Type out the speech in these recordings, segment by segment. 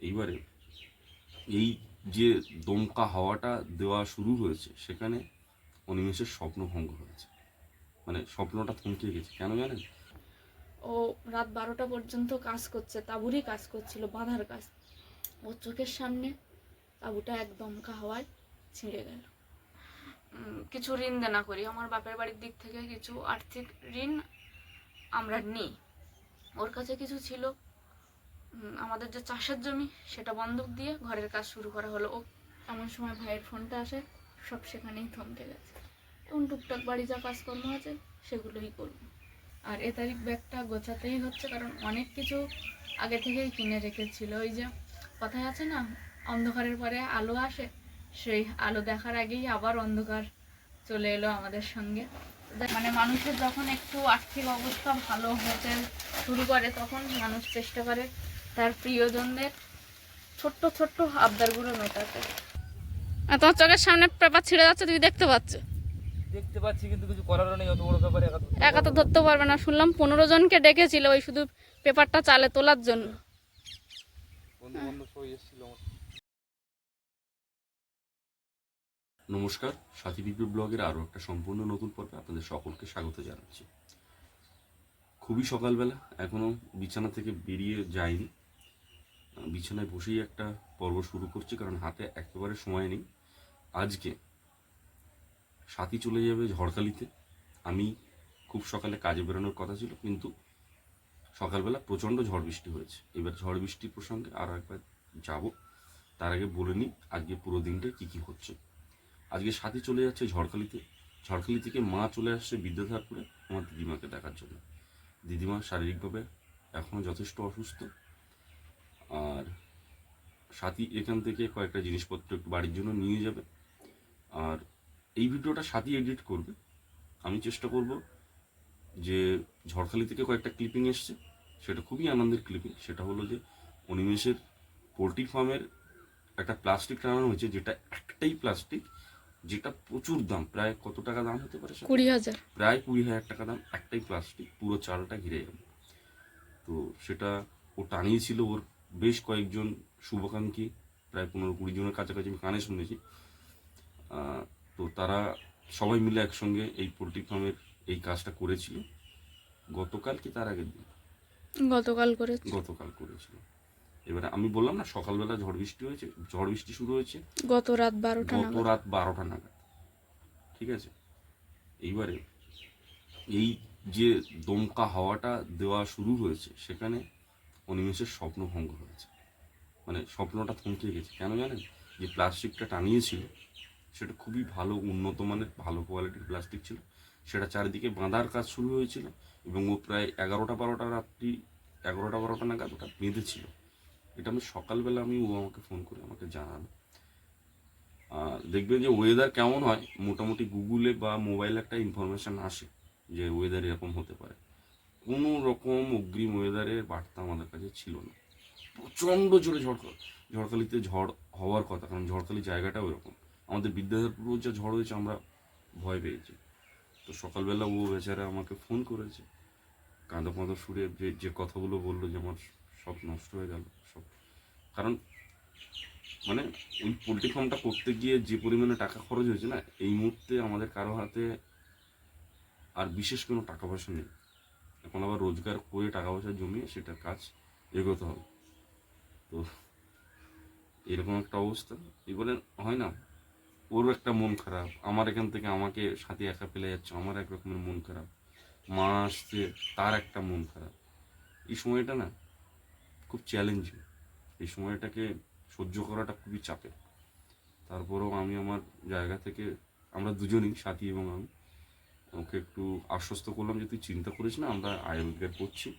এইবারে এই যে দমকা হাওয়াটা দেওয়া শুরু হয়েছে, সেখানে অনিমেষের স্বপ্ন ভঙ্গ হয়েছে। মানে স্বপ্নটা থমকে গেছে। কেন জানেন? ও রাত 12টা পর্যন্ত কাজ করছে, তাঁবুরই কাজ করছিল, বাঁধার কাজ। ওর চোখের সামনে তাঁবুটা একদম হাওয়ায় ছিঁড়ে গেল। কিছু ঋণ দেনা করি, আমার বাপের বাড়ির দিক থেকে কিছু আর্থিক ঋণ আমরা নিই। ওর কাছে কিছু ছিল, আমাদের যে চাষের জমি সেটা বন্ধক দিয়ে ঘরের কাজ শুরু করা হলো। ও এমন সময় ভাইয়ের ফোনটা আসে, সব সেখানেই থমকে গেছে। এবং টুকটাক বাড়ি যা কাজকর্ম আছে সেগুলোই করব। আর এ তারিখ ব্যাগটা গোছাতেই হচ্ছে, কারণ অনেক কিছু আগে থেকেই কিনে রেখেছিল। ওই যে কথায় আছে না, অন্ধকারের পরে আলো আসে, সেই আলো দেখার আগেই আবার অন্ধকার চলে এলো আমাদের সঙ্গে। মানে মানুষের যখন একটু আর্থিক অবস্থা ভালো হতে শুরু করে, তখন মানুষ চেষ্টা করে তার প্রিয়জনদের ছোট্ট ছোট্ট আবদারগুলো মেটাতে। আর তোমার চোখের সামনে পেপার ছিঁড়ে যাচ্ছে, তুমি দেখতে পাচ্ছ? দেখতে পাচ্ছি, কিন্তু কিছু করারও নেই। অত বড় ব্যাপারে একা তো ধরতে পারবে না। শুনলাম 15 জনকে ডেকেছিল ওই শুধু পেপারটা চালে তোলার জন্য। বন্ধু বান্ধব সবাই এসেছিল আমার। নমস্কার, সাথী বিপ্লব ব্লগের আরও একটা সম্পূর্ণ নতুন পর্বে আপনাদের সকলকে স্বাগত জানাচ্ছি। খুবই সকালবেলা, এখনও বিছানা থেকে বেরিয়ে যায়নি। বিছানায় বসেই একটা পর্ব শুরু করছি, কারণ হাতে একেবারে সময় নেই। আজকে সাথী চলে যাবে ঝড়খালিতে। আমি খুব সকালে কাজে বেরোনোর কথা ছিল, কিন্তু সকালবেলা প্রচণ্ড ঝড় বৃষ্টি হয়েছে। এবার ঝড় বৃষ্টির প্রসঙ্গে আরও একবার যাব। তার আগে বলে নিই আজকে পুরো দিনটা কী কী হচ্ছে। আজকে সাথী চলে যাচ্ছে ঝড়খালিতে। ঝড়খালি থেকে মা চলে আসছে বিদ্যাধরপুরে আমার দিদিমাকে দেখার জন্য। দিদিমা শারীরিকভাবে এখনও যথেষ্ট অসুস্থ। আর সাথী এখান থেকে কয়েকটা জিনিসপত্র একটু বাড়ির জন্য নিয়ে যাবে। আর এই ভিডিওটা সাথী এডিট করবে। আমি চেষ্টা করব যে ঝড়খালি থেকে কয়েকটা ক্লিপিং এসছে, সেটা খুবই আনন্দের ক্লিপিং। সেটা হলো যে অনিমেষের পোলট্রি ফার্মের একটা প্লাস্টিক টানানো হয়েছে, যেটা একটাই প্লাস্টিক, যেটা প্রচুর দাম। প্রায় কত টাকা দাম হতে পারে? 20,000। প্রায় 20,000 টাকা দাম। একটাই প্লাস্টিক, পুরো চালটা ঘিরে যাবে। তো সেটা ও টানিয়েছিল। ওর বেশ কয়েকজন শুভাকাঙ্ক্ষী, প্রায় 15-20 জনের কাছাকাছি আমি কানে শুনেছি। তো তারা সবাই মিলে একসঙ্গে এই পোলট্রি ফার্মের এই কাজটা করেছিল। গতকাল কি তার আগের দিন? গতকাল করেছিল। এবারে আমি বললাম না সকালবেলা ঝড় বৃষ্টি হয়েছে, ঝড় বৃষ্টি শুরু হয়েছে গত রাত 12টা নাগাদ। ঠিক আছে, এইবারে এই যে দমকা হাওয়াটা দেওয়া শুরু হয়েছে, সেখানে অনিমেষের স্বপ্ন ভঙ্গ হয়েছে। মানে স্বপ্নটা থমকে গেছে। কেন জানেন? যে প্লাস্টিকটা টানিয়েছিল সেটা খুবই ভালো, উন্নত মানের, ভালো কোয়ালিটির প্লাস্টিক ছিল। সেটা চারিদিকে বাঁধার কাজ শুরু হয়েছিল, এবং ও প্রায় 11টা-12টা নাগাদ ওটা বেঁধেছিল। এটা আমি সকালবেলা ও আমাকে ফোন করে আমাকে জানালো। আর দেখবেন যে ওয়েদার কেমন হয়, মোটামুটি গুগলে বা মোবাইলে একটা ইনফরমেশান আসে যে ওয়েদার এরকম হতে পারে। কোনো রকম অগ্রিম ওয়েদারের বার্তা আমাদের কাছে ছিল না। প্রচণ্ড জোরে ঝড়খালিতে ঝড় হওয়ার কথা, কারণ ঝড়খালি জায়গাটাও এরকম। আমাদের বিদ্যাধরপুর যা ঝড় হয়েছে, আমরা ভয় পেয়েছি। তো সকালবেলা ও বেচারা আমাকে ফোন করেছে, কাঁদো কাঁদো সুরে যে কথাগুলো বললো, যে আমার সব নষ্ট হয়ে গেল সব। কারণ মানে ওই পোলট্রি ফার্মটা করতে গিয়ে যে পরিমাণে টাকা খরচ হয়েছে না, এই মুহূর্তে আমাদের কারো হাতে আর বিশেষ কোনো টাকা পয়সা নেই। এখন আবার রোজগার করে টাকা পয়সা জমিয়ে সেটা কাজ এগোতে হবে। তো এরকম একটা অবস্থা। এবারে হয় না, ওরও একটা মন খারাপ, আমার এখান থেকে আমাকে সাথে একা ফেলে যাচ্ছে, আমার এক রকমের মন খারাপ। মা আসছে, তার একটা মন খারাপ। এই সময়টা না খুব চ্যালেঞ্জিং। এই সময়টাকে সহ্য করাটা খুবই চাপের। তারপরেও আমি আমার জায়গা থেকে, আমরা দুজনই, সাথী এবং আমি, ওকে একটু আশ্বস্ত করলাম যে তুই চিন্তা করিস না, আমরা আয় রোজগার করছি,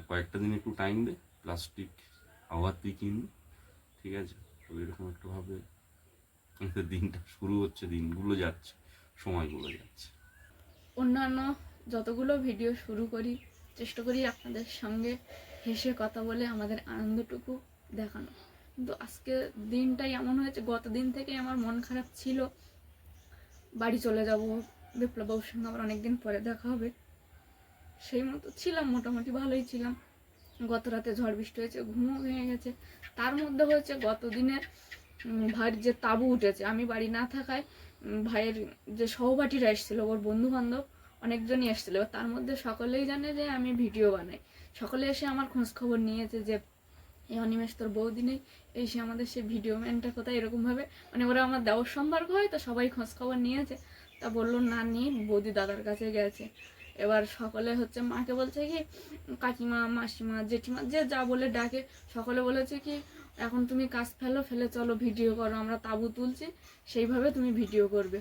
কয়েকটা দিন একটু টাইম দে, প্লাস্টিক আবার তুই কিনবি, ঠিক আছে? তো এরকম একটুভাবে দিনটা শুরু হচ্ছে, দিনগুলো যাচ্ছে, সময়গুলো যাচ্ছে। অন্যান্য যতগুলো ভিডিও শুরু করি, চেষ্টা করি আপনাদের সঙ্গে হেসে কথা বলে আমাদের আনন্দটুকু দেখানো। কিন্তু আজকে দিনটাই এমন হয়েছে, গত দিন থেকেই আমার মন খারাপ ছিল। বাড়ি চলে যাব, বিপ্লববাবুর সঙ্গে আমার অনেকদিন পরে দেখা হবে, সেই মতো ছিলাম, মোটামুটি ভালোই ছিলাম। গত রাতে ঝড় বৃষ্টি হয়েছে, ঘুমও ভেঙে গেছে। তার মধ্যে হয়েছে গত দিনের ভাইয়ের যে তাঁবু উঠেছে, আমি বাড়ি না থাকায় ভাইয়ের যে সহপাঠীরা এসেছিলো, ওর বন্ধু বান্ধব অনেকজনই এসেছিলো। তার মধ্যে সকলেই জানে যে আমি ভিডিও বানাই। সকলে এসে আমার খোঁজ খবর নিয়েছে যে এই অনিমেষ তোর বৌদি নেই, এসে আমাদের সে ভিডিও ম্যানটা কোথায়, এরকমভাবে মানে ওরা আমার দেওয়ার সম্পর্ক হয়, তো সবাই খোঁজ খবর নিয়েছে। তা বললো না নেই, বৌদি দাদার কাছে গেছে। এবার সকলে হচ্ছে মাকে বলছে কি কাকিমা, মাসিমা, জেঠিমা, যে যা বলে ডাকে, সকলে বলেছে কি এখন তুমি কাজ ফেলে চলো ভিডিও করো, আমরা তাঁবু তুলছি, সেইভাবে তুমি ভিডিও করবে।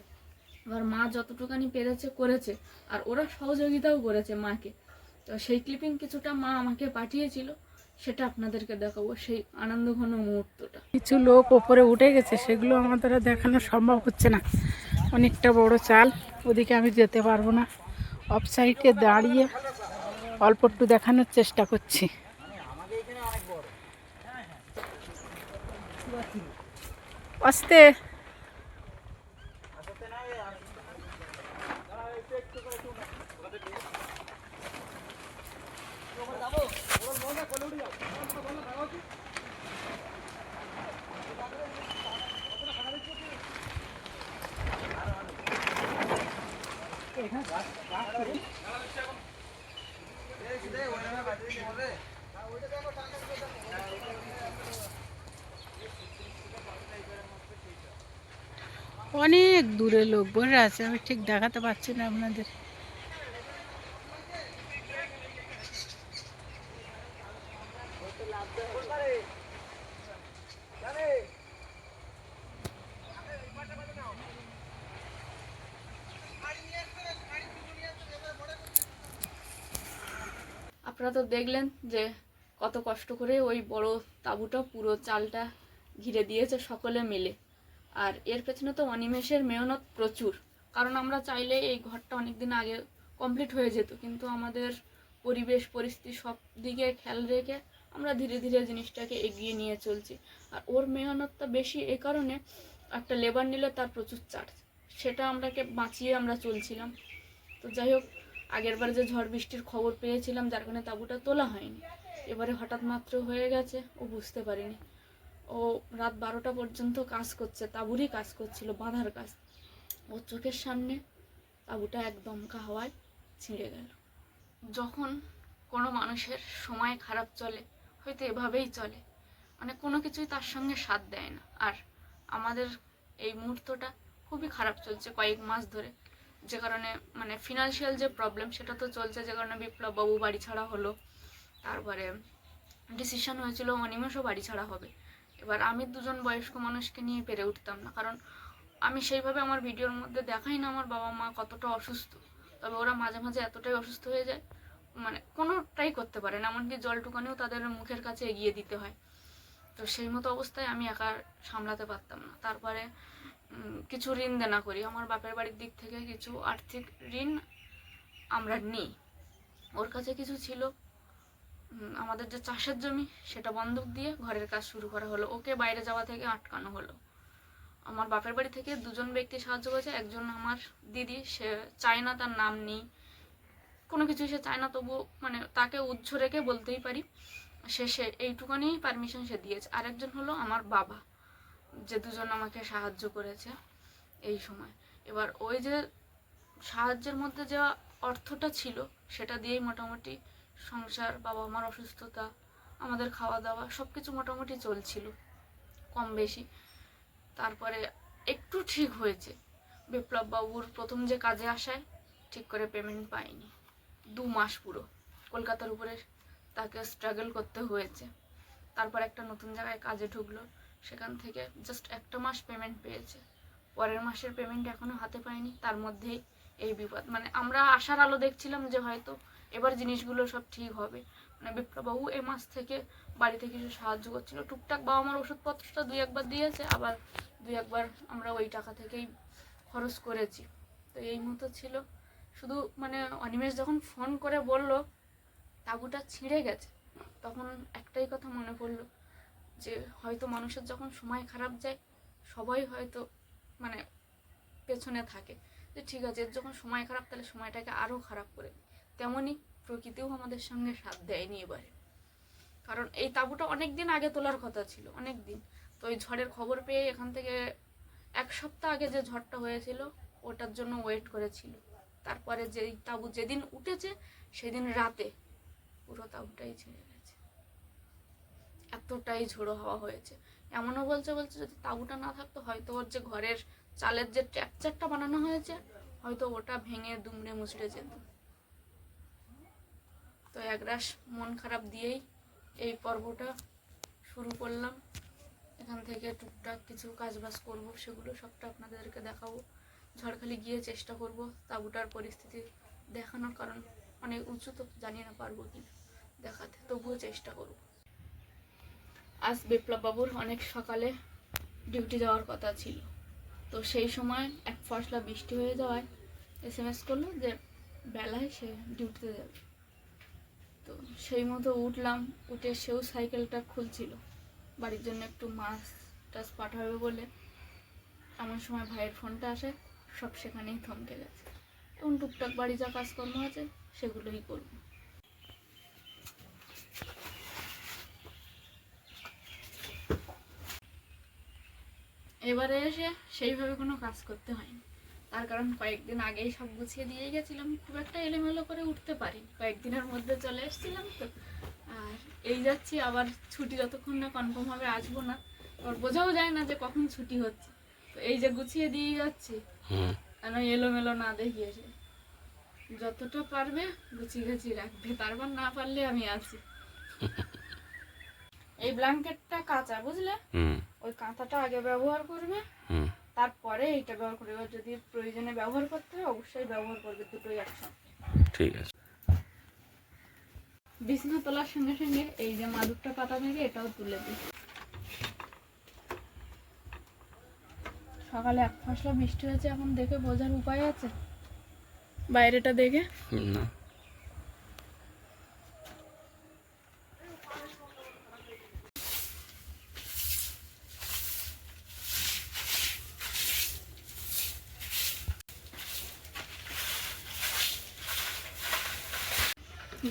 এবার মা যতটুকানি পেরেছে করেছে, আর ওরা সহযোগিতাও করেছে মাকে। তো সেই ক্লিপিং কিছুটা মা আমাকে পাঠিয়েছিল, সেটা আপনাদেরকে দেখাবো, সেই আনন্দঘন মুহূর্তটা। কিছু লোক ওপরে উঠে গেছে, সেগুলো আমাদের আর দেখানো সম্ভব হচ্ছে না। অনেকটা বড় চাল, ওদিকে আমি যেতে পারবো না। অফ সাইডে দাঁড়িয়ে অল্প একটু দেখানোর চেষ্টা করছি। আস্তে অনেক দূরে লোক বসে আছে, আমি ঠিক দেখাতে পারছি না আপনাদের। আপনারা তো দেখলেন যে কত কষ্ট করে ওই বড় তাঁবুটা, পুরো চালটা ঘিরে দিয়েছে সকলে মিলে। আর এর পেছনে তো অনিমেষের মেহনত প্রচুর, কারণ আমরা চাইলে এই ঘরটা অনেক দিন আগে কমপ্লিট হয়ে যেত, কিন্তু আমাদের পরিবেশ পরিস্থিতি সব দিকে খেয়াল রেখে আমরা ধীরে ধীরে জিনিসটাকে এগিয়ে নিয়ে চলছি। আর ওর মেহনতটা বেশি এই কারণে, একটা লেবার নিলে তার প্রচুর চার্জ, সেটা আমরাকে বাঁচিয়ে আমরা চলছিলাম। তো যাই হোক, আগের বারে যে ঝড় বৃষ্টির খবর পেয়েছিলাম, যার কারণে তাঁবুটা তোলা হয়নি। এবারে হঠাৎ মাত্র হয়ে গেছে, ও বুঝতে পারিনি। ও রাত 12টা পর্যন্ত কাজ করছে, তাঁবুরই কাজ করছিল, বাঁধার কাজ। ওর চোখের সামনে তাঁবুটা একদম হাওয়ায় ছিঁড়ে গেল। যখন কোনো মানুষের সময় খারাপ চলে, হয়তো এভাবেই চলে, মানে কোনো কিছুই তার সঙ্গে সাথ দেয় না। আর আমাদের এই মুহূর্তটা খুবই খারাপ চলছে কয়েক মাস ধরে, যে কারণে মানে ফিনান্সিয়াল যে প্রবলেম সেটা তো চলছে, যে কারণে বিপ্লব বাবু বাড়ি ছাড়া হলো। তারপরে ডিসিশন হয়েছিল অনিমেষও বাড়ি ছাড়া হবে। এবার আমি দুজন বয়স্ক মানুষকে নিয়ে পেরে উঠতাম না, কারণ আমি সেইভাবে আমার ভিডিওর মধ্যে দেখাই না আমার বাবা মা কতটা অসুস্থ, তবে ওরা মাঝে মাঝে এতটাই অসুস্থ হয়ে যায়, মানে কোনোটাই করতে পারে না, এমনকি জলটুকানিও তাদের মুখের কাছে এগিয়ে দিতে হয়। তো সেই মতো অবস্থায় আমি একা সামলাতে পারতাম না। তারপরে কিছু ঋণ দেনা করি, আমার বাপের বাড়ির দিক থেকে কিছু আর্থিক ঋণ আমরা নিই। ওর কাছে কিছু ছিল, আমাদের যে চাষের জমি সেটা বন্ধক দিয়ে ঘরের কাজ শুরু করা হলো, ওকে বাইরে যাওয়া থেকে আটকানো হলো। আমার বাপের বাড়ি থেকে দুজন ব্যক্তি সাহায্য করেছে, একজন আমার দিদি, সে চায় না তার নাম নেই, কোনো কিছু সে চায় না, তবু মানে তাকে উৎস রেখে বলতেই পারি, সে এইটুকানি পারমিশন সে দিয়েছে। আরেকজন হলো আমার বাবা, যে দুজন আমাকে সাহায্য করেছে এই সময়। এবার ওই যে সাহায্যের মধ্যে যে অর্থটা ছিল, সেটা দিয়েই মোটামুটি সংসার, বাবা মার অসুস্থতা, আমাদের খাওয়া দাওয়া সব কিছু মোটামুটি চলছিল কম বেশি। তারপরে একটু ঠিক হয়েছে, বিপ্লব বাবুর প্রথম যে কাজে আসায় ঠিক করে পেমেন্ট পাইনি, 2 মাস পুরো কলকাতার উপরে তাকে স্ট্রাগল করতে হয়েছে। তারপর একটা নতুন জায়গায় কাজে ঢুকলো, সেখান থেকে জাস্ট 1 মাস পেমেন্ট পেয়েছে, পরের মাসের পেমেন্ট এখনো হাতে পায়নি। তার মধ্যেই এই বিপদ, মানে আমরা আশার আলো দেখছিলাম যে হয়তো এবার জিনিসগুলো সব ঠিক হবে। মানে বিপ্লববাবু এই মাস থেকে বাড়িতে কিছু সাহায্য করছিল, টুকটাক বাবা আমার ওষুধপত্রটা 2-1 বার দিয়েছে, আবার 2-1 বার আমরা ওই টাকা থেকেই খরচ করেছি। তো এই মতো ছিল। শুধু মানে অনিমেষ যখন ফোন করে বলল তাঁবুটা ছিঁড়ে গেছে, তখন একটাই কথা মনে পড়লো, যে হয়তো মানুষের যখন সময় খারাপ যায়, সবাই হয়তো মানে পেছনে থাকে, যে ঠিক আছে এর যখন সময় খারাপ, তাহলে সময়টাকে আরও খারাপ করে। তেমনই প্রকৃতিও আমাদের সঙ্গে সাথ দেয়নি এবারে। কারণ এই তাঁবুটা অনেক দিন আগে তোলার কথা ছিল, অনেক দিন। তো ওই ঝড়ের খবর পেয়ে এখান থেকে 1 সপ্তাহ আগে যে ঝড়টা হয়েছিল ওটার জন্য ওয়েট করেছিল। তারপরে যেই তাঁবু যেদিন উঠেছে সেদিন রাতে পুরো তাঁবুটাই ছিঁড়ে গেছে, এতটাই ঝোড়ো হাওয়া হয়েছে। এমনও বলছে যদি তাঁবুটা না থাকতো হয়তো ওর যে ঘরের চালের যে ট্র্যাকচারটা বানানো হয়েছে হয়তো ওটা ভেঙে দুমড়ে মুচড়ে যেত। তো একরাশ মন খারাপ দিয়েই এই পর্বটা শুরু করলাম। এখান থেকে টুকটাক কিছু কাজবাজ করব, সেগুলো সবটা আপনাদেরকে দেখাবো। ঝড়খালি গিয়ে চেষ্টা করব তাঁবুটার পরিস্থিতি দেখানোর, কারণ অনেক উঁচু তো জানি না পারবো কি দেখাতে, তবুও চেষ্টা করব। আজ বিপ্লব বাবুর অনেক সকালে ডিউটি যাওয়ার কথা ছিল, তো সেই সময় এক ফসলা বৃষ্টি হয়ে যাওয়ায় SMS করলো যে বেলায় সে ডিউটিতে যাবে। তো সেই মতো উঠলাম, উঠে সেও সাইকেলটা খুলছিল, বাড়ির জন্য একটু মাছ টাছ পাঠাবে বলে। এমন সময় ভাইয়ের ফোনটা আসে, সব সেখানেই থমকে গেছে। এখন টুকটাক বাড়ি যা কাজকর্ম আছে সেগুলোই করব। এবারে এসে সেইভাবে কোনো কাজ করতে হয়নি, তার কারণ কয়েকদিন আগেই সব গুছিয়ে দিয়ে গেছিলাম, খুব একটা এলোমেলো করে উঠতে পারি, কয়েকদিনের মধ্যে চলে এসেছিলাম তো। আর এই যাচ্ছি, আবার ছুটি যতক্ষণ না কনফার্ম হবে আসবো না, আবার বোঝাও যায় না যে কখন ছুটি হচ্ছে। তো এই যে গুছিয়ে দিয়ে যাচ্ছি, কেন এলোমেলো না দেখিয়ে এসে যতটা পারবে গুছিয়ে গাছিয়ে রাখবে, তারপর না পারলে আমি আছি। এই ব্ল্যাঙ্কেটটা কাঁচা, বুঝলে, ওই কাঁথাটা আগে ব্যবহার করবে, তারপরে এইটা ব্যবহার করবে। এবার যদি প্রয়োজনে ব্যবহার করতে হয় অবশ্যই ব্যবহার করবে, দুটোই একসাথে। ঠিক আছে। বিছনা তোলার সঙ্গে সঙ্গে এই যে মাদুরটা পাতা থেকে এটাও তুলে দিই। সকালে এক ফসলা বৃষ্টি হয়েছে, এখন দেখে বোঝার উপায় আছে বাইরেটা দেখে? না।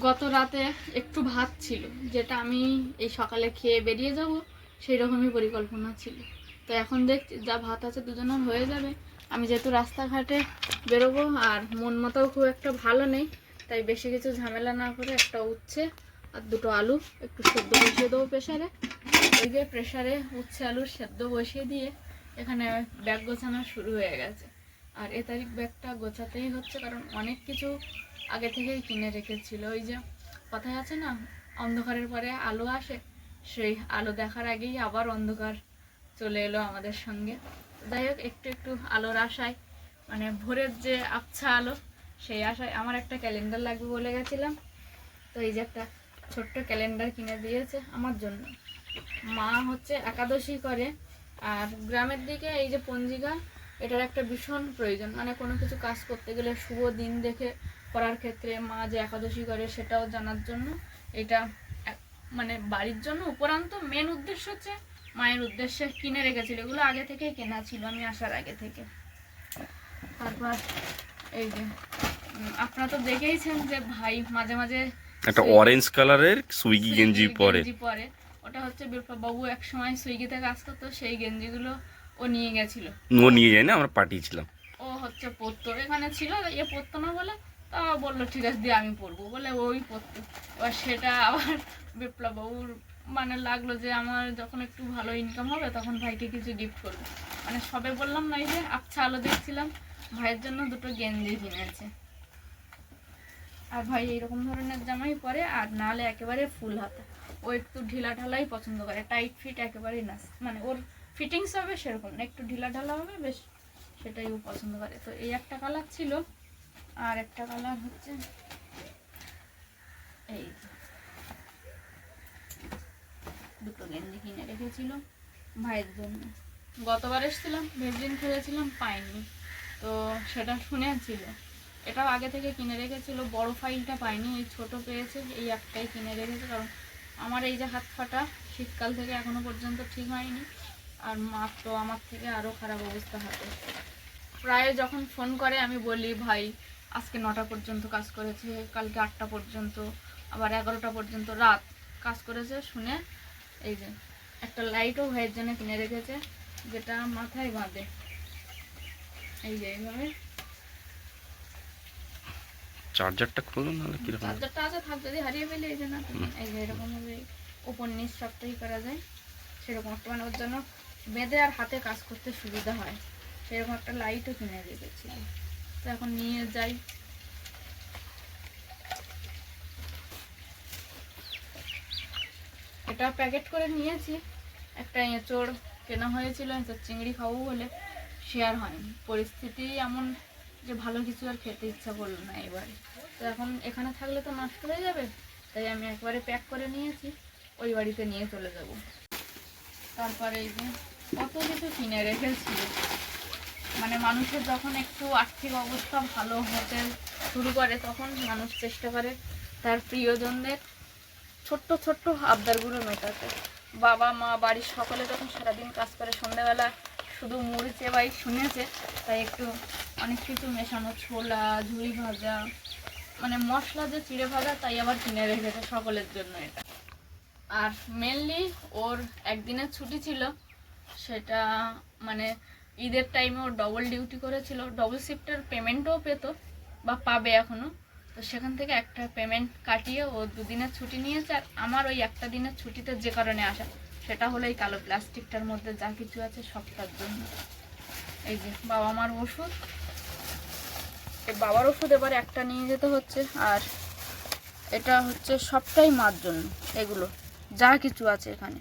গত রাতে একটু ভাত ছিল, যেটা আমি এই সকালে খেয়ে বেরিয়ে যাব সেই রকমই পরিকল্পনা ছিল। তো এখন দেখছি যা ভাত আছে দুজনের হয়ে যাবে। আমি যেহেতু রাস্তাঘাটে বেরোবো আর মন মতোও খুব একটা ভালো নেই, তাই বেশি কিছু ঝামেলা না করে একটা উচ্ছে আর দুটো আলু একটু সেদ্ধ বসিয়ে দেবো প্রেশারে। ওই যে প্রেশারে উচ্ছে আলুর সেদ্ধ বসিয়ে দিয়ে এখানে ব্যাগ গোছানো শুরু হয়ে গেছে। আর এ তারিখ ব্যাগটা গোছাতেই হচ্ছে, কারণ অনেক কিছু আগে থেকেই কিনে রেখেছিল। ওই যে কথায় আছে না, অন্ধকারের পরে আলো আসে, সেই আলো দেখার আগেই আবার অন্ধকার চলে এলো আমাদের সঙ্গে। যাই হোক, একটু একটু আলোর আশায়, মানে ভোরের যে আবছা আলো, সেই আশায় আমার একটা ক্যালেন্ডার লাগবে বলে গেছিলাম। তো এই যে একটা ছোট্ট ক্যালেন্ডার কিনে দিয়েছে আমার জন্য। মা হচ্ছে একাদশী করে, আর গ্রামের দিকে এই যে পঞ্জিকা, এটার একটা ভীষণ প্রয়োজন, মানে কোনো কিছু কাজ করতে গেলে শুভ দিন দেখে করার ক্ষেত্রে মা যে একাদশী করে সেটাও জানার জন্য এটা মানে বাড়ির জন্য উপরান্ত মেন উদ্দেশ্য হচ্ছে মায়ের উদ্দেশ্যে কিনে রেখেছিল। এগুলো আগে থেকেই কেনা ছিল, আমি আসার আগে থেকে। তারপর এই যে আপনারা তো দেখেইছেন যে ভাই মাঝে মাঝে একটা অরেঞ্জ কালারের সুইগি গেঞ্জি পরে, ওটা হচ্ছে বিপ্লব বাবু এক সময় সুইগিতে কাজ করতো, সেই গেঞ্জিগুলো ও নিয়ে গেছিল। ও নিয়ে যায় না, আমরা পাঠিয়েছিলাম। ও হচ্ছে পরতো, এখানে ছিল, এ পরতো না বলে তা বললো ঠিক আছে দিয়ে আমি পরবো বলে ওই পরতো। এবার সেটা আবার বিপ্লব বাবুর মানে লাগলো যে আমার যখন একটু ভালো ইনকাম হবে তখন ভাইকে কিছু গিফট করবো। মানে সবে বললাম না, এই যে আবছা আলো দেখছিলাম, ভাইয়ের জন্য দুটো গেঞ্জি কিনেছে। আর ভাই এইরকম ধরনের জামাই পরে, আর নাহলে একেবারে ফুল হাতা। ও একটু ঢিলা ঢালাই পছন্দ করে, টাইট ফিট একেবারেই না, মানে ওর ফিটিংস হবে সেরকম না, একটু ঢিলা ঢালা হবে বেশ, সেটাই ও পছন্দ করে। তো এই একটা কালার ছিল, আর একটা কালার হচ্ছে এই দুটো গেঞ্জি কিনে রেখেছিল ভাইয়ের জন্য। গতবার এসেছিলাম ভেজদিন খুঁজেছিলাম পাইনি, তো সেটা শুনেছিল। এটাও আগে থেকে কিনে রেখেছিল, বড় ফাইলটা পাইনি, এই ছোট পেয়েছে, এই একটাই কিনে রেখেছে। কারণ আমার এই যে হাত ফাটা শীতকাল থেকে এখনো পর্যন্ত ঠিক হয়নি, আর মা তো আমার থেকে আরও খারাপ অবস্থা হাতে। প্রায় যখন ফোন করে আমি বলি ভাই আজকে 9টা পর্যন্ত কাজ করেছে, কালকে 8টা পর্যন্ত, আবার 11টা পর্যন্ত রাত। কাজ করেছে শুনে এই যে একটা লাইটও ভাইয়ের জন্য কিনে রেখেছে, যেটা মাথায় বাঁধে। এই যে এইভাবে চার্জারটা খুলুন নাহলে কিরকম চার্জারটা আছে, থাক যদি হারিয়ে ফেলে এই যে না, এই যে এরকম ভাবে উপর নিচ সবটাই করা যায় সেরকম একটা, মানে ওর জন্য বেঁধে আর হাতে কাজ করতে সুবিধা হয় সেরকম একটা লাইটও কিনে রেখেছি। তো এখন নিয়ে যাই। এটা প্যাকেট করে নিয়েছি, একটা এঁচড় কেনা হয়েছিল, এঁচড় চিংড়ি খাবো বলে, শেয়ার হয়নি। পরিস্থিতি এমন যে ভালো কিছু আর খেতে ইচ্ছা করলো না এবারে। তো এখন এখানে থাকলে তো নষ্ট হয়ে যাবে, তাই আমি একবারে প্যাক করে নিয়েছি, ওই বাড়িতে নিয়ে চলে যাব। তারপরে এই যে কত কিছু কিনে রেখেছি, মানে মানুষের যখন একটু আর্থিক অবস্থা ভালো হতে শুরু করে তখন মানুষ চেষ্টা করে তার প্রিয়জনদের ছোট্ট ছোট্ট আবদারগুলো মেটাতে। বাবা মা বাড়ির সকলে যখন সারাদিন কাজ করে সন্ধ্যাবেলা শুধু মুড়ি চেবাই শুনেছে, তাই একটু অনেক কিছু মেশানো, ছোলা, ঝুড়ি ভাজা, মানে মশলা যে চিড়ে ভাজা, তাই আবার কিনে রেখেছে সকলের জন্য এটা। আর মেনলি ওর একদিনের ছুটি ছিল, সেটা মানে ঈদের টাইমে ও ডবল ডিউটি করেছিল, ডবল শিফটের পেমেন্টও পেতো বা পাবে এখনও। তো সেখান থেকে একটা পেমেন্ট কাটিয়ে ও 2 দিনের ছুটি নিয়েছে। আর আমার ওই একটা দিনের ছুটিতে যে কারণে আসা, সেটা হলো এই কালো প্লাস্টিকটার মধ্যে যা কিছু আছে সবটার জন্য। এই যে বাবা মার ওষুধ, এই বাবার ওষুধ এবার একটা নিয়ে যেতে হচ্ছে, আর এটা হচ্ছে সবটাই মার জন্য। এগুলো যা কিছু আছে এখানে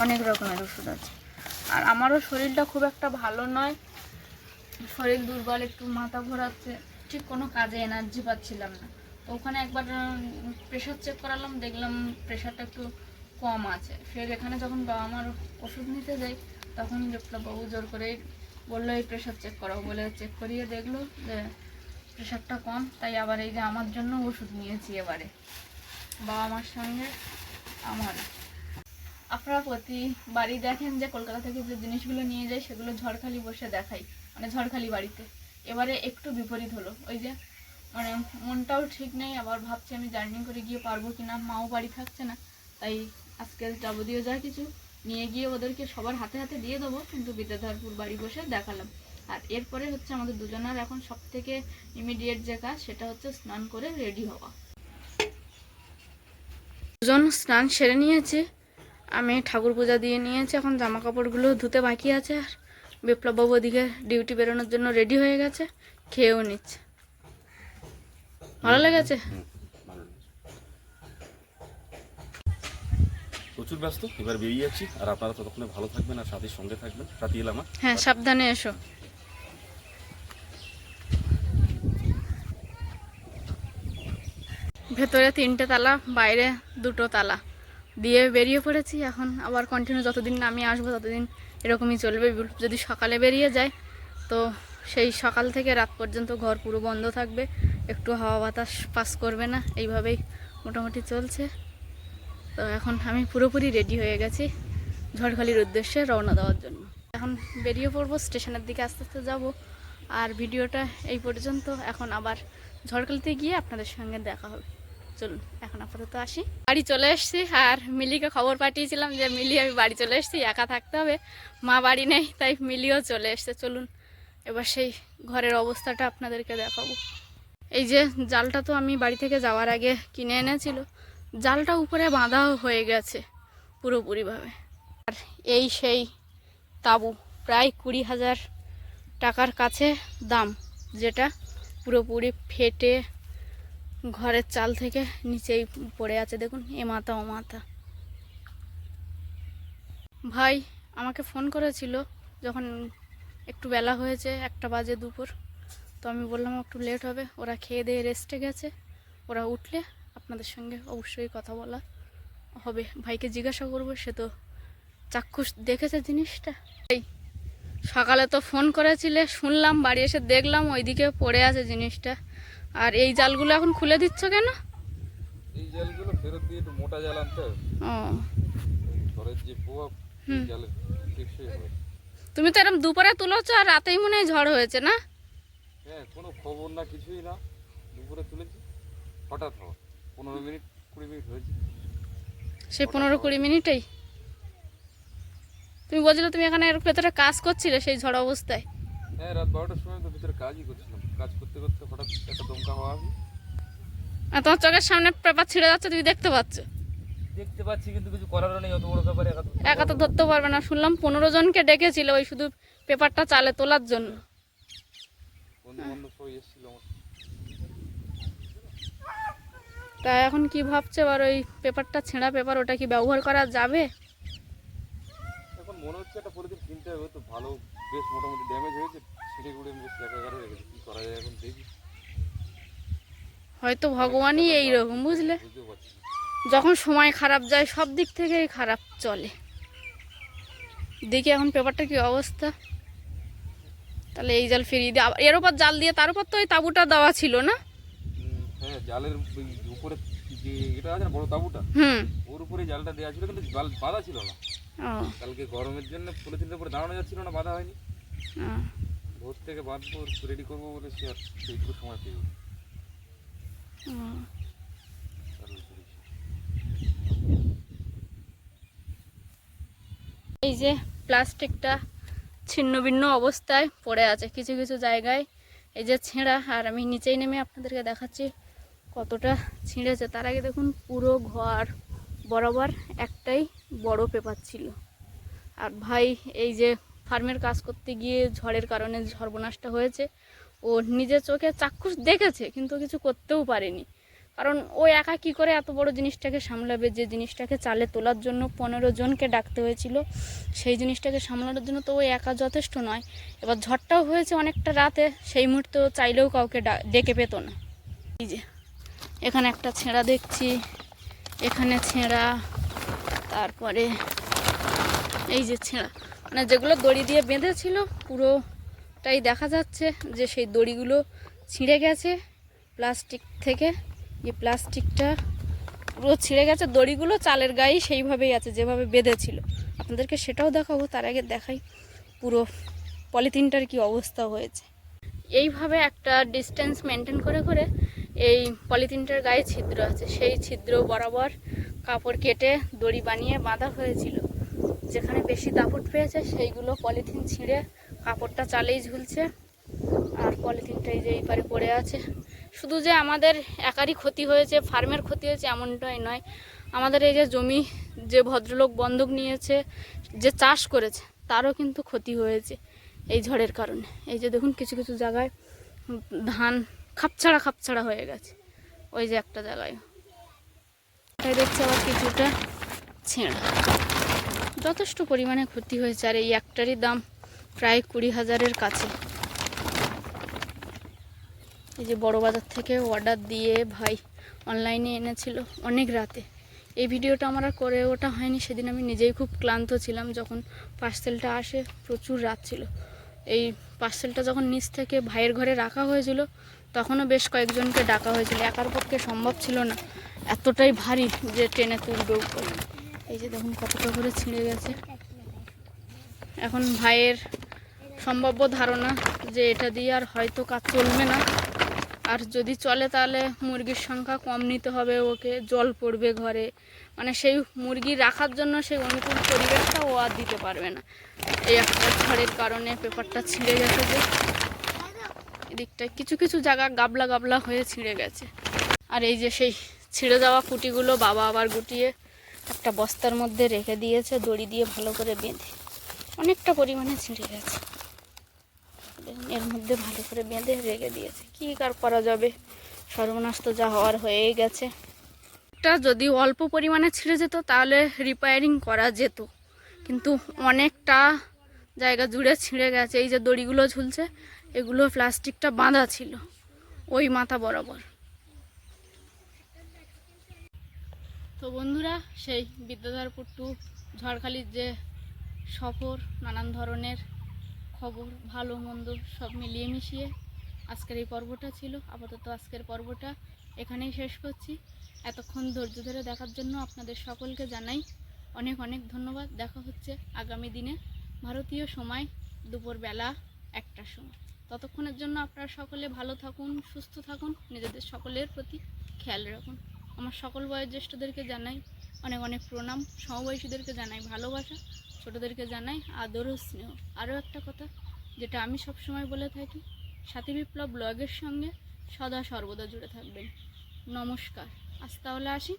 অনেক রকমের ওষুধ আছে। আর আমারও শরীরটা খুব একটা ভালো নয়, শরীর দুর্বল, একটু মাথা ঘোরাচ্ছে, ঠিক কোনো কাজে এনার্জি পাচ্ছিলাম না। তো ওখানে একবার প্রেশার চেক করালাম, দেখলাম প্রেশারটা একটু কম আছে। ফের এখানে যখন বাবা আমার ওষুধ নিতে যাই তখন বিপ্লববাবু জোর করেই বললো এই প্রেশার চেক করাও বলে, চেক করিয়ে দেখলো যে প্রেশারটা কম। তাই আবার এই যে আমার জন্য ওষুধ নিয়েছি এবারে, বাবা মার সঙ্গে আমার। আপনারা প্রতিবারই দেখেন যে কলকাতা থেকে যে জিনিসগুলো নিয়ে যাই সেগুলো ঝড়খালি বসে দেখাই, মানে ঝড়খালি বাড়িতে। এবারে একটু বিপরীত হলো, ওই যে মানে মনটাও ঠিক নেই, আবার ভাবছি আমি জার্নি করে গিয়ে পারবো কিনা, মাও বাড়ি থাকছে না। তাই আজকে যাবতীয় যা কিছু নিয়ে গিয়ে ওদেরকে সবার হাতে হাতে দিয়ে দেবো, কিন্তু বিদ্যাধরপুর বাড়ি বসে দেখালাম। আর এরপরে হচ্ছে আমাদের দুজনের এখন সব থেকে ইমিডিয়েট যে কাজ, সেটা হচ্ছে স্নান করে রেডি হওয়া। দুজন স্নান সেরে নিয়েছি, আমি ঠাকুর পূজা দিয়ে নিয়েছি, এখন জামা কাপড়গুলো ধুতে বাকি আছে। আর বিপ্লববাবু ওদিকে ডিউটি বেরোনোর জন্য রেডি হয়ে গেছে, খেয়েও নিচ্ছে। ভালো লেগেছে? প্রচুর ব্যস্ত, এবার বেরিয়ে যাচ্ছি। আর আপনারা ততক্ষণে ভালো থাকবেন আর সাথীর সঙ্গে থাকবেন। সাথী এলাম। হ্যাঁ, সাবধানে এসো। ভেতরে 3টে তালা, বাইরে 2টো তালা দিয়ে বেরিয়ে পড়েছি। এখন আবার কন্টিনিউ যতদিন না আমি আসবো ততদিন এরকমই চলবে। যদি সকালে বেরিয়ে যায় তো সেই সকাল থেকে রাত পর্যন্ত ঘর পুরো বন্ধ থাকবে, একটু হাওয়া বাতাস পাস করবে না, এইভাবেই মোটামুটি চলছে। তো এখন আমি পুরোপুরি রেডি হয়ে গেছি ঝড়খালির উদ্দেশ্যে রওনা দেওয়ার জন্য। এখন বেরিয়ে পড়বো, স্টেশনের দিকে আস্তে আস্তে যাবো। আর ভিডিওটা এই পর্যন্ত, এখন আবার ঝড়খালিতে গিয়ে আপনাদের সঙ্গে দেখা হবে। চলুন এখন আপাতত আসি। বাড়ি চলে এসেছি, আর মিলিকে খবর পাঠিয়েছিলাম যে মিলি আমি বাড়ি চলে এসেছি, একা থাকতে হবে, মা বাড়ি নেই, তাই মিলিও চলে এসছে। চলুন এবার সেই ঘরের অবস্থাটা আপনাদেরকে দেখাবো। এই যে জালটা তো আমি বাড়ি থেকে যাওয়ার আগে কিনে এনেছিল, জালটা উপরে বাঁধাও হয়ে গেছে পুরোপুরিভাবে। আর এই সেই তাঁবু, প্রায় 20,000 টাকার কাছে দাম, যেটা পুরোপুরি ফেটে ঘরের চাল থেকে নিচেই পড়ে আছে। দেখুন এ মাথা ও মাথা। ভাই আমাকে ফোন করেছিল যখন একটু বেলা হয়েছে, 1টা বাজে দুপুর। তো আমি বললাম একটু লেট হবে, ওরা খেয়ে দিয়ে রেস্টে গেছে, ওরা উঠলে আপনাদের সঙ্গে অবশ্যই কথা বলা হবে। ভাইকে জিজ্ঞাসা করবো, সে তো চাক্ষুষ দেখেছে জিনিসটা। এই সকালে তো ফোন করেছিলে, শুনলাম, বাড়ি এসে দেখলাম ওইদিকে পড়ে আছে জিনিসটা। আর এই জালগুলো এখন খুলে দিচ্ছ কেন? এই জালগুলো ফেরত দিয়ে একটু মোটা জাল আনতে হবে। ও, ঝড়ের যে প্রভাব জালের টেকসই হবে। তুমি তো এরকম দুপুরে তুলেছো, আর রাতেই মনে হয় ঝড় হয়েছে না? হ্যাঁ, কোনো খবর না, কিছুই না, দুপুরে তুলেছি হঠাৎ হওয়া, 15 মিনিট 20 মিনিট হয়েছে। সেই 15-20 মিনিটেই তুমি বলছিলে তুমি এখানে এর ভেতরে কাজ করছিলে সেই ঝড় অবস্থায়? হ্যাঁ, রাত 12টার সময় তো ভিতরে কাজই করছিলাম। কাজ করতে করতে হঠাৎ একটা দমকা হাওয়া আসে। আর তোমার চোখের সামনে পেপার ছিঁড়ে যাচ্ছে, তুমি দেখতে পাচ্ছ? দেখতে পাচ্ছি, কিন্তু কিছু করারও নেই। অত বড় ব্যাপারে একা তো ধরতে পারবে না। শুনলাম 15 জনকে ডেকেছিল ওই শুধু পেপারটা চালে তোলার জন্য। বন্ধু বান্ধব সবাই এসেছিল আমার। তা এখন কি ভাবছে এবার ওই পেপারটা, ছেঁড়া পেপার, ওটা কি ব্যবহার করা যাবে? এখন মনে হচ্ছে একটা পলিথিন কিনতে হবে, তো ভালো বেশ মোটামুটি ড্যামেজ হয়েছে, ছিঁড়ে গুঁড়ে বেশ একাকারে রেখেছে। কি করা যায় এখন দেখি, হয়তো ভগবানই এইরকম, বুঝলে? বুঝতেও পারছি না। যখন সময় খারাপ যায় সব দিক থেকেই খারাপ চলে। দেখি এখন পেপারটা কি অবস্থা। তাহলে এই জাল ফিরিয়ে দিয়ে এর উপর জাল দিয়ে, তার উপর তো ওই তাঁবুটা দেওয়া ছিল না? হ্যাঁ, জালের ওই উপরে যে এটা আছে না বড় তাঁবুটা, ওর উপরে জালটা দেওয়া ছিল, কিন্তু জাল বাঁধা ছিল না। কালকে গরমের জন্য পলিথিনের উপরে দাঁড়ানো যাচ্ছিল না, বাঁধা হয়নি। ভোর থেকে বাঁধবো, রেডি করবো বলে সে আর সেইটুকু সময় পেয়ে গেল। এই যে প্লাস্টিকটা ছিন্ন ভিন্ন অবস্থায় পড়ে আছে কিছু কিছু জায়গায়, এই যে ছেঁড়া। আর আমি নিচেই নেমে আপনাদেরকে দেখাচ্ছি কতটা ছিঁড়েছে। তার আগে দেখুন পুরো ঘর বরাবর একটাই বড় পেপার ছিল। আর ভাই এই যে ফার্মের কাজ করতে গিয়ে ঝড়ের কারণে সর্বনাশটা হয়েছে, ও নিজের চোখে চাক্ষুষ দেখেছে কিন্তু কিছু করতেও পারেনি। কারণ ও একা কি করে এত বড় জিনিসটাকে সামলাবে? যে জিনিসটাকে চালে তোলার জন্য 15 জনকে ডাকতে হয়েছিল, সেই জিনিসটাকে সামলানোর জন্য তো ও একা যথেষ্ট নয়। এবার ঝড়টাও হয়েছে অনেকটা রাতে, সেই মুহূর্তে ও চাইলেও কাউকে ডেকে পেত না। এই যে এখানে একটা ছেঁড়া দেখছি, এখানে ছেঁড়া, তারপরে এই যে ছেঁড়া, মানে যেগুলো দড়ি দিয়ে বেঁধেছিল পুরোটাই দেখা যাচ্ছে যে সেই দড়িগুলো ছিঁড়ে গেছে প্লাস্টিক থেকে। এই প্লাস্টিকটা পুরো ছিঁড়ে গেছে, দড়িগুলো চালের গায়ে সেইভাবেই আছে যেভাবে বেঁধেছিল। আপনাদেরকে সেটাও দেখাবো, তার আগে দেখাই পুরো পলিথিনটার কি অবস্থা হয়েছে। এইভাবে একটা ডিস্টেন্স মেনটেন করে করে এই পলিথিনটার গায়ে ছিদ্র আছে, সেই ছিদ্র বরাবর কাপড় কেটে দড়ি বানিয়ে বাঁধা হয়েছিল। যেখানে বেশি দাপট পেয়েছে সেইগুলো পলিথিন ছিঁড়ে কাপড়টা চালেই ঝুলছে, আর পলিথিনটা এই যে এই পারে পড়ে আছে। শুধু যে আমাদের একারই ক্ষতি হয়েছে, ফার্মের ক্ষতি হয়েছে এমনটাই নয়, আমাদের এই যে জমি যে ভদ্রলোক বন্ধক নিয়েছে, যে চাষ করেছে, তারও কিন্তু ক্ষতি হয়েছে এই ঝড়ের কারণে। এই যে দেখুন কিছু কিছু জায়গায় ধান খাপছাড়া খাপছাড়া হয়ে গেছে, ওই যে একটা জায়গায় এটাই দেখছি আবার কিছুটা ছেঁড়া। যথেষ্ট পরিমাণে ক্ষতি হয়েছে, আর এই একটারই দাম প্রায় 20,000-এর কাছে। এই যে বড় বাজার থেকে অর্ডার দিয়ে ভাই অনলাইনে এনেছিল অনেক রাতে। এই ভিডিওটা আমার আর করে ওটা হয়নি, সেদিন আমি নিজেই খুব ক্লান্ত ছিলাম। যখন পার্সেলটা আসে প্রচুর রাত ছিল। এই পার্সেলটা যখন নিচ থেকে ভাইয়ের ঘরে রাখা হয়েছিল তখনও বেশ কয়েকজনকে ডাকা হয়েছিল, একার পক্ষে সম্ভব ছিল না, এতটাই ভারী যে টেনে তুলবে উপরে। এই যে দেখুন কতটা করে ছিঁড়ে গেছে। এখন ভাইয়ের সম্ভাব্য ধারণা যে এটা দিয়ে আর হয়তো কাজ চলবে না, আর যদি চলে তাহলে মুরগির সংখ্যা কম নিতে হবে, ওকে জল পড়বে ঘরে, মানে সেই মুরগি রাখার জন্য সেই অনুকূল পরিবেশটা ও আর দিতে পারবে না। এই একটা ঝড়ের কারণে পেপারটা ছিঁড়ে গেছে, যে এদিকটায় কিছু কিছু জায়গা গাবলা গাবলা হয়ে ছিঁড়ে গেছে। আর এই যে সেই ছিঁড়ে যাওয়া কুটিগুলো বাবা আবার গুটিয়ে একটা বস্তার মধ্যে রেখে দিয়েছে দড়ি দিয়ে ভালো করে বেঁধে। অনেকটা পরিমাণে ছিঁড়ে গেছে, এর মধ্যে ভালো করে বেঁধে রেখে দিয়েছে। কী আর করা যাবে, সর্বনাশ তো যা হওয়ার হয়েই গেছে। একটা যদি অল্প পরিমাণে ছিঁড়ে যেত তাহলে রিপেয়ারিং করা যেত, কিন্তু অনেকটা জায়গা জুড়ে ছিঁড়ে গেছে। এই যে দড়িগুলো ঝুলছে এগুলো প্লাস্টিকটা বাঁধা ছিল ওই মাথা বরাবর। তো বন্ধুরা, সেই বিদ্যাধরপুর টু ঝড়খালির যে সফর, নানান ধরনের খবর, ভালো মন্দ সব মিলিয়ে মিশিয়ে আজকের এই পর্বটা ছিল। আপাতত আজকের পর্বটা এখানেই শেষ করছি। এতক্ষণ ধৈর্য ধরে দেখার জন্য আপনাদের সকলকে জানাই অনেক অনেক ধন্যবাদ। দেখা হচ্ছে আগামী দিনে ভারতীয় সময় দুপুরবেলা 1টার সময়। ততক্ষণের জন্য আপনারা সকলে ভালো থাকুন, সুস্থ থাকুন, নিজেদের সকলের প্রতি খেয়াল রাখুন। আমার সকল বয়োজ্যেষ্ঠদেরকে জানাই অনেক অনেক প্রণাম। সমবয়সীদেরকে জানাই ভালোবাসা, ছোটোদেরকে জানাই আদর ও স্নেহ। আরও একটা কথা যেটা আমি সবসময় বলে থাকি, সাথী বিপ্লব ব্লগের সঙ্গে সদা সর্বদা জুড়ে থাকবেন। নমস্কার, আজ তাহলে আসি।